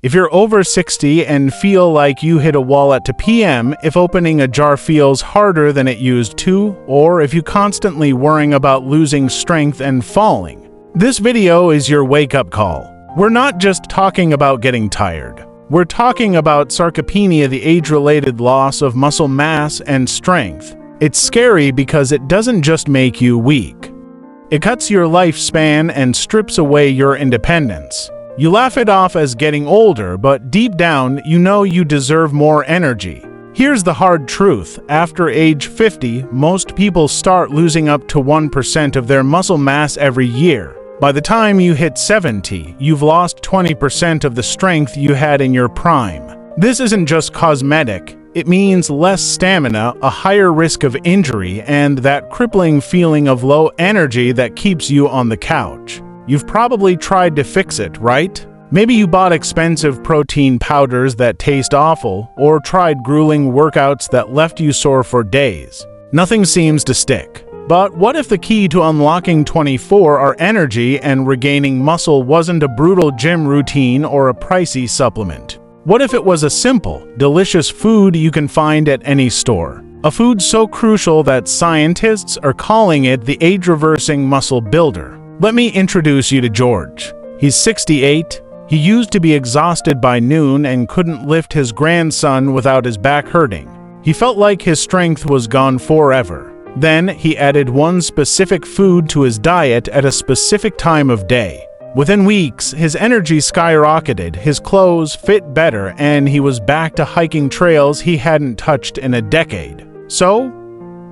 If you're over 60 and feel like you hit a wall at 2 p.m., if opening a jar feels harder than it used to, or if you constantly worrying about losing strength and falling, this video is your wake-up call. We're not just talking about getting tired. We're talking about sarcopenia, the age-related loss of muscle mass and strength. It's scary because it doesn't just make you weak. It cuts your lifespan and strips away your independence. You laugh it off as getting older, but deep down, you know you deserve more energy. Here's the hard truth. After age 50, most people start losing up to 1% of their muscle mass every year. By the time you hit 70, you've lost 20% of the strength you had in your prime. This isn't just cosmetic. It means less stamina, a higher risk of injury, and that crippling feeling of low energy that keeps you on the couch. You've probably tried to fix it, right? Maybe you bought expensive protein powders that taste awful, or tried grueling workouts that left you sore for days. Nothing seems to stick. But what if the key to unlocking 24 hour energy and regaining muscle wasn't a brutal gym routine or a pricey supplement? What if it was a simple, delicious food you can find at any store? A food so crucial that scientists are calling it the age-reversing muscle builder. Let me introduce you to George. He's 68. He used to be exhausted by noon and couldn't lift his grandson without his back hurting. He felt like his strength was gone forever. Then he added one specific food to his diet at a specific time of day. Within weeks, his energy skyrocketed, his clothes fit better, and he was back to hiking trails he hadn't touched in a decade. So,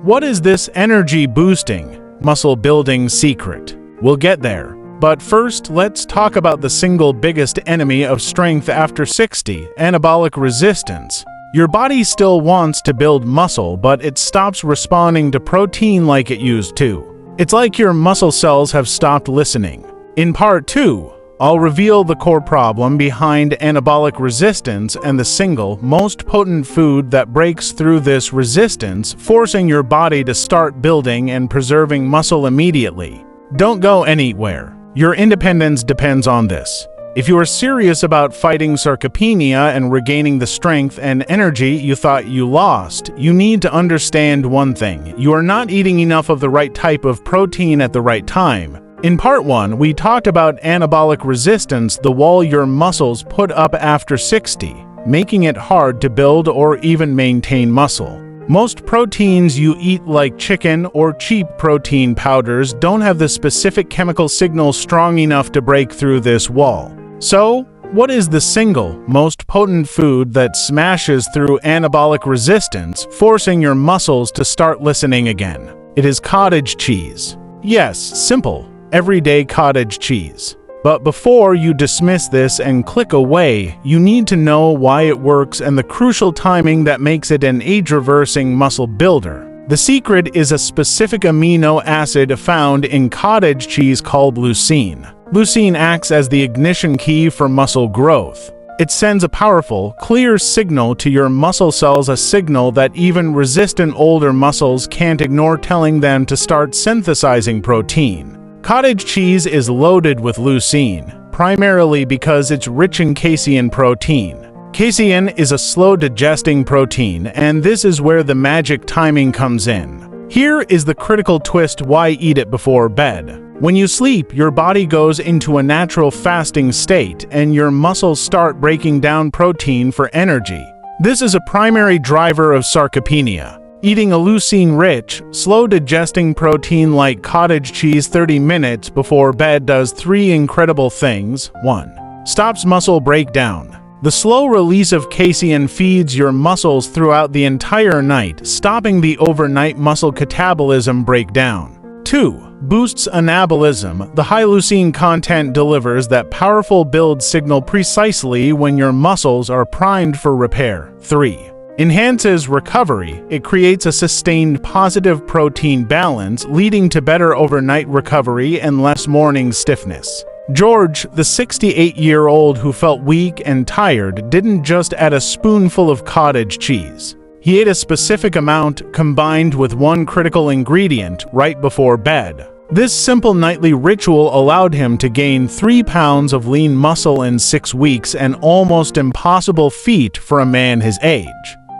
what is this energy-boosting, muscle-building secret? We'll get there. But first, let's talk about the single biggest enemy of strength after 60, anabolic resistance. Your body still wants to build muscle, but it stops responding to protein like it used to. It's like your muscle cells have stopped listening. In part 2, I'll reveal the core problem behind anabolic resistance and the single, most potent food that breaks through this resistance, forcing your body to start building and preserving muscle immediately. Don't go anywhere. Your independence depends on this. If you are serious about fighting sarcopenia and regaining the strength and energy you thought you lost, you need to understand one thing. You are not eating enough of the right type of protein at the right time. In part 1, we talked about anabolic resistance, the wall your muscles put up after 60, making it hard to build or even maintain muscle. Most proteins you eat, like chicken or cheap protein powders, don't have the specific chemical signal strong enough to break through this wall. So, what is the single, most potent food that smashes through anabolic resistance, forcing your muscles to start listening again? It is cottage cheese. Yes, simple, everyday cottage cheese. But before you dismiss this and click away, you need to know why it works and the crucial timing that makes it an age-reversing muscle builder. The secret is a specific amino acid found in cottage cheese called leucine. Leucine acts as the ignition key for muscle growth. It sends a powerful, clear signal to your muscle cells, a signal that even resistant older muscles can't ignore, telling them to start synthesizing protein. Cottage cheese is loaded with leucine, primarily because it's rich in casein protein. Casein is a slow-digesting protein, and this is where the magic timing comes in. Here is the critical twist: why eat it before bed? When you sleep, your body goes into a natural fasting state, and your muscles start breaking down protein for energy. This is a primary driver of sarcopenia. Eating a leucine-rich, slow-digesting protein like cottage cheese 30 minutes before bed does 3 incredible things. 1. Stops muscle breakdown. The slow release of casein feeds your muscles throughout the entire night, stopping the overnight muscle catabolism breakdown. 2. Boosts anabolism. The high-Leucine content delivers that powerful build signal precisely when your muscles are primed for repair. 3. Enhances recovery. It creates a sustained positive protein balance, leading to better overnight recovery and less morning stiffness. George, the 68-year-old who felt weak and tired, didn't just add a spoonful of cottage cheese. He ate a specific amount combined with one critical ingredient right before bed. This simple nightly ritual allowed him to gain 3 pounds of lean muscle in 6 weeks, an almost impossible feat for a man his age.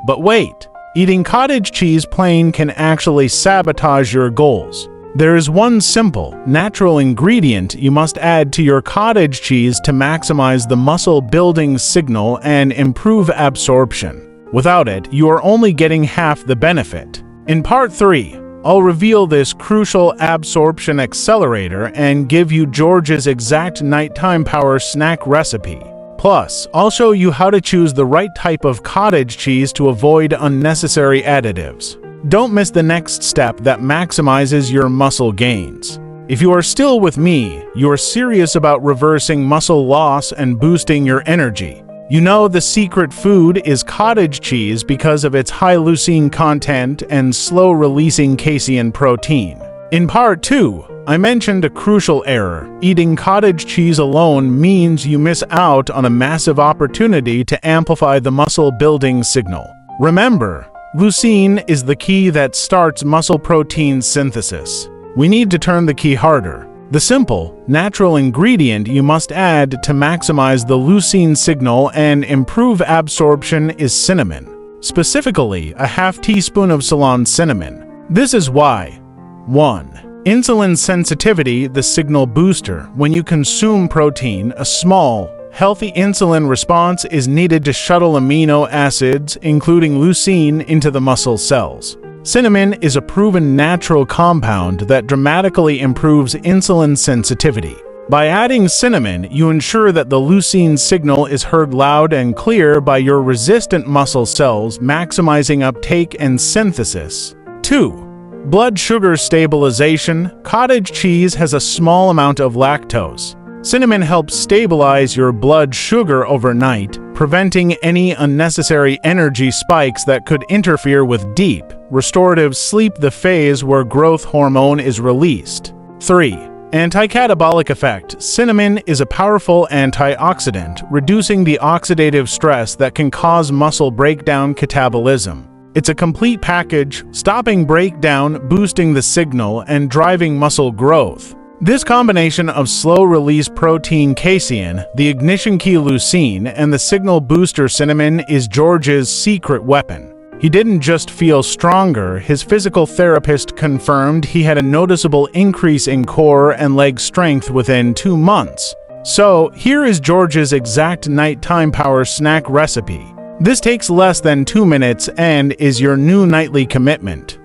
But wait, eating cottage cheese plain can actually sabotage your goals. There is one simple, natural ingredient you must add to your cottage cheese to maximize the muscle-building signal and improve absorption. Without it, you are only getting half the benefit. In Part 3, I'll reveal this crucial absorption accelerator and give you George's exact nighttime power snack recipe. Plus, I'll show you how to choose the right type of cottage cheese to avoid unnecessary additives. Don't miss the next step that maximizes your muscle gains. If you are still with me, you are serious about reversing muscle loss and boosting your energy. You know the secret food is cottage cheese because of its high leucine content and slow-releasing casein protein. In Part 2, I mentioned a crucial error. Eating cottage cheese alone means you miss out on a massive opportunity to amplify the muscle-building signal. Remember, leucine is the key that starts muscle protein synthesis. We need to turn the key harder. The simple, natural ingredient you must add to maximize the leucine signal and improve absorption is cinnamon. Specifically, a half teaspoon of Ceylon cinnamon. This is why. 1. Insulin sensitivity, the signal booster. When you consume protein, a small, healthy insulin response is needed to shuttle amino acids, including leucine, into the muscle cells. Cinnamon is a proven natural compound that dramatically improves insulin sensitivity. By adding cinnamon, you ensure that the leucine signal is heard loud and clear by your resistant muscle cells, maximizing uptake and synthesis. 2. Blood sugar stabilization. Cottage cheese has a small amount of lactose. Cinnamon helps stabilize your blood sugar overnight, preventing any unnecessary energy spikes that could interfere with deep, restorative sleep, the phase where growth hormone is released. 3. Anti-catabolic effect. Cinnamon is a powerful antioxidant, reducing the oxidative stress that can cause muscle breakdown catabolism. It's a complete package, stopping breakdown, boosting the signal, and driving muscle growth. This combination of slow-release protein casein, the ignition key leucine, and the signal booster cinnamon is George's secret weapon. He didn't just feel stronger, his physical therapist confirmed he had a noticeable increase in core and leg strength within 2 months. So, here is George's exact nighttime power snack recipe. This takes less than 2 minutes and is your new nightly commitment.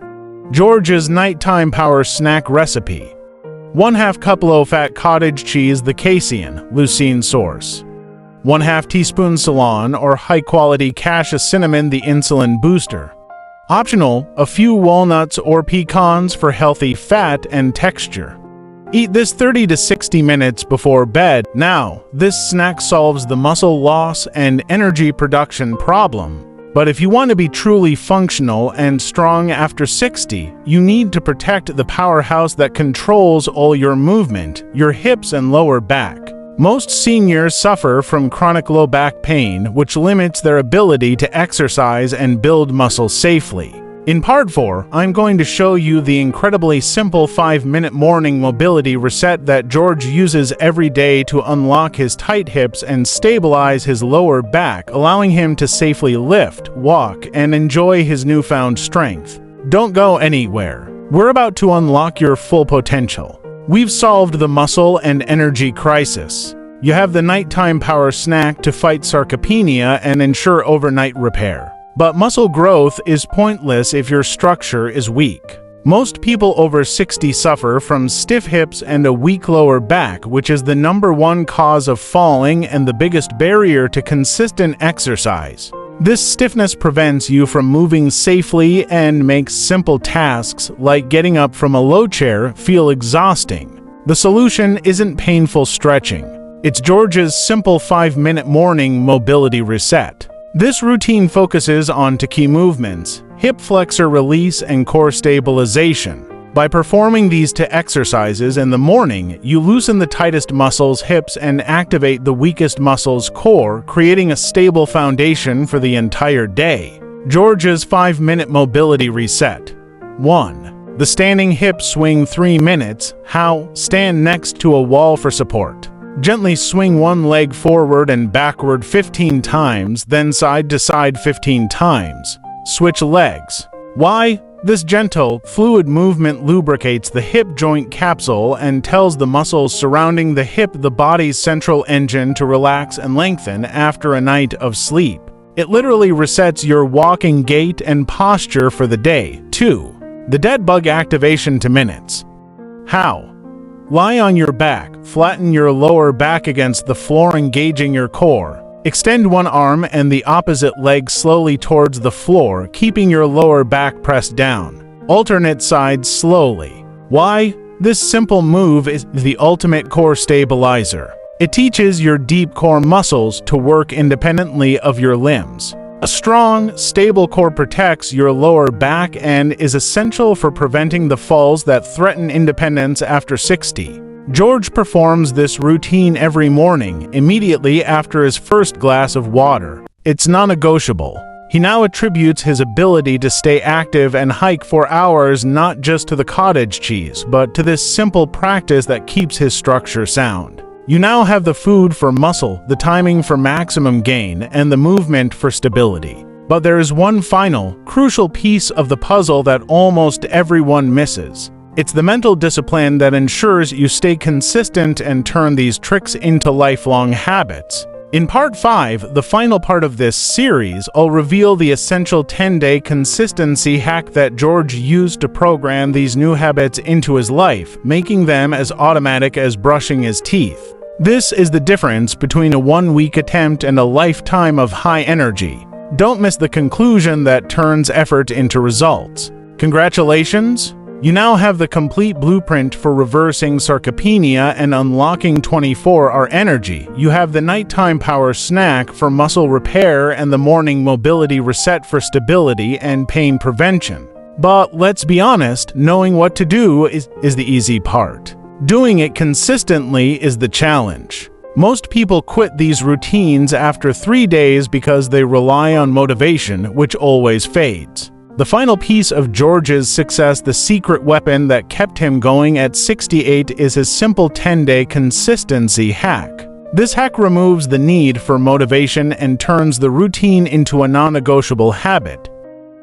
George's nighttime power snack recipe. 1/2 cup low-fat cottage cheese, the casein, leucine source. 1/2 teaspoon Ceylon or high-quality cassia cinnamon, the insulin booster. Optional, a few walnuts or pecans for healthy fat and texture. Eat this 30 to 60 minutes before bed. Now, this snack solves the muscle loss and energy production problem. But if you want to be truly functional and strong after 60, you need to protect the powerhouse that controls all your movement, your hips and lower back. Most seniors suffer from chronic low back pain, which limits their ability to exercise and build muscle safely. In Part 4, I'm going to show you the incredibly simple 5-minute morning mobility reset that George uses every day to unlock his tight hips and stabilize his lower back, allowing him to safely lift, walk, and enjoy his newfound strength. Don't go anywhere. We're about to unlock your full potential. We've solved the muscle and energy crisis. You have the nighttime power snack to fight sarcopenia and ensure overnight repair. But muscle growth is pointless if your structure is weak. Most people over 60 suffer from stiff hips and a weak lower back, which is the #1 cause of falling and the biggest barrier to consistent exercise. This stiffness prevents you from moving safely and makes simple tasks like getting up from a low chair feel exhausting. The solution isn't painful stretching. It's George's simple 5-minute morning mobility reset. This routine focuses on two key movements: hip flexor release and core stabilization. By performing these 2 exercises in the morning, you loosen the tightest muscles, hips, and activate the weakest muscles, core, creating a stable foundation for the entire day. George's 5-minute mobility reset. 1. The standing hip swing 3 minutes. How? Stand next to a wall for support. Gently swing one leg forward and backward 15 times, then side to side 15 times. Switch legs. Why? This gentle, fluid movement lubricates the hip joint capsule and tells the muscles surrounding the hip, the body's central engine, to relax and lengthen after a night of sleep. It literally resets your walking gait and posture for the day. 2. The dead bug activation to minutes. How? Lie on your back, flatten your lower back against the floor, engaging your core. Extend one arm and the opposite leg slowly towards the floor, keeping your lower back pressed down. Alternate sides slowly. Why? This simple move is the ultimate core stabilizer. It teaches your deep core muscles to work independently of your limbs. A strong, stable core protects your lower back and is essential for preventing the falls that threaten independence after 60. George performs this routine every morning, immediately after his first glass of water. It's non-negotiable. He now attributes his ability to stay active and hike for hours not just to the cottage cheese, but to this simple practice that keeps his structure sound. You now have the food for muscle, the timing for maximum gain, and the movement for stability. But there is one final, crucial piece of the puzzle that almost everyone misses. It's the mental discipline that ensures you stay consistent and turn these tricks into lifelong habits. In Part 5, the final part of this series, I'll reveal the essential 10-day consistency hack that George used to program these new habits into his life, making them as automatic as brushing his teeth. This is the difference between a one-week attempt and a lifetime of high energy. Don't miss the conclusion that turns effort into results. Congratulations! You now have the complete blueprint for reversing sarcopenia and unlocking 24-hour energy. You have the nighttime power snack for muscle repair and the morning mobility reset for stability and pain prevention. But let's be honest, knowing what to do is the easy part. Doing it consistently is the challenge. Most people quit these routines after 3 days because they rely on motivation, which always fades. The final piece of George's success, the secret weapon that kept him going at 68, is his simple 10-day consistency hack. This hack removes the need for motivation and turns the routine into a non-negotiable habit.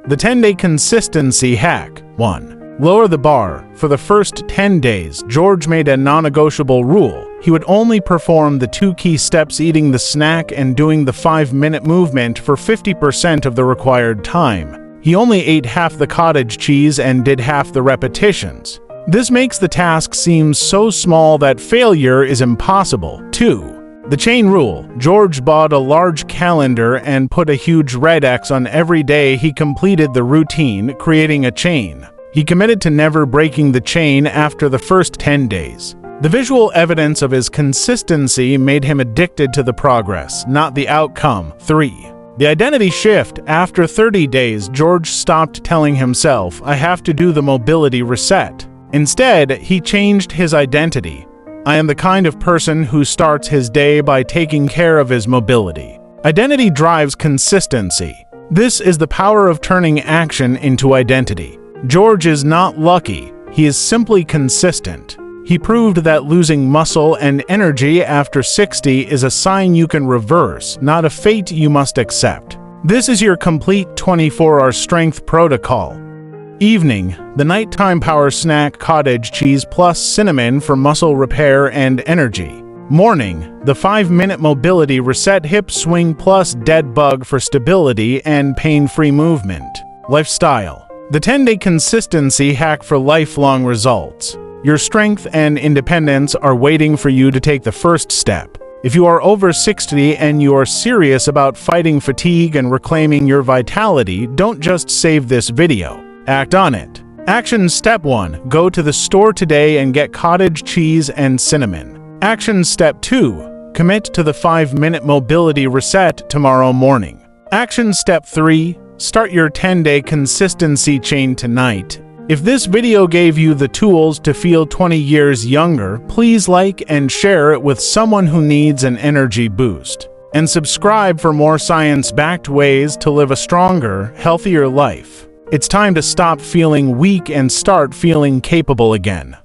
The 10-day consistency hack. 1. Lower the bar. For the first 10 days, George made a non-negotiable rule. He would only perform the 2 key steps, eating the snack and doing the 5-minute movement, for 50% of the required time. He only ate half the cottage cheese and did half the repetitions. This makes the task seem so small that failure is impossible. 2. The chain rule. George bought a large calendar and put a huge red X on every day he completed the routine, creating a chain. He committed to never breaking the chain after the first 10 days. The visual evidence of his consistency made him addicted to the progress, not the outcome. 3. The identity shift. After 30 days, George stopped telling himself, "I have to do the mobility reset." Instead, he changed his identity. "I am the kind of person who starts his day by taking care of his mobility." Identity drives consistency. This is the power of turning action into identity. George is not lucky. He is simply consistent. He proved that losing muscle and energy after 60 is a sign you can reverse, not a fate you must accept. This is your complete 24-hour strength protocol. Evening. The nighttime power snack, cottage cheese plus cinnamon for muscle repair and energy. Morning. The 5-minute mobility reset, hip swing plus dead bug for stability and pain-free movement. Lifestyle. The 10-day consistency hack for lifelong results. Your strength and independence are waiting for you to take the first step. If you are over 60 and you are serious about fighting fatigue and reclaiming your vitality, don't just save this video. Act on it. Action Step 1. Go to the store today and get cottage cheese and cinnamon. Action Step 2. Commit to the 5-minute mobility reset tomorrow morning. Action Step 3. Start your 10-day consistency chain tonight. If this video gave you the tools to feel 20 years younger, please like and share it with someone who needs an energy boost. And subscribe for more science-backed ways to live a stronger, healthier life. It's time to stop feeling weak and start feeling capable again.